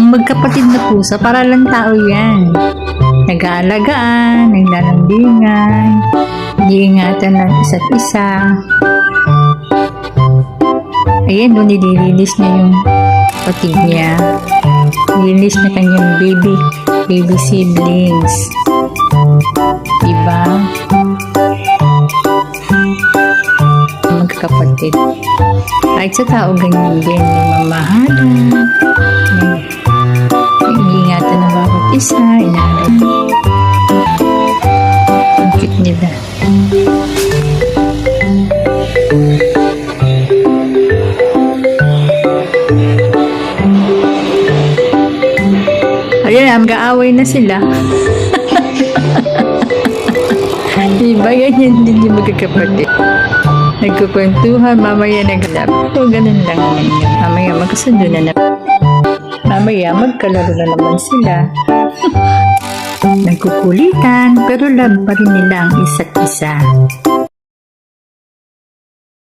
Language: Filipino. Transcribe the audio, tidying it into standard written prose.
Ang magkapatid na pusa, para lang tao yan. Nag-aalagaan, naglalambingan, iingatan ng isa't isa. Ayan, doon nililinis niya yung kapatid niya. Nililinis na kanyang baby siblings. Diba? Magkakapatid. Kahit sa tao, ganyan din. May mamahalan. May iingatan ng bawat isa. Inanay. Ang cute nila. Ayan, mag-aaway na sila. Diba, ganyan din yung magkakapatid. Nagkukwentuhan, mamaya naghalap. So, ganun lang naman yun. Mamaya magkasundo na naman. Mamaya magkalaro na naman sila. Nagkukulitan, pero love pa rin nila ang isa't isa.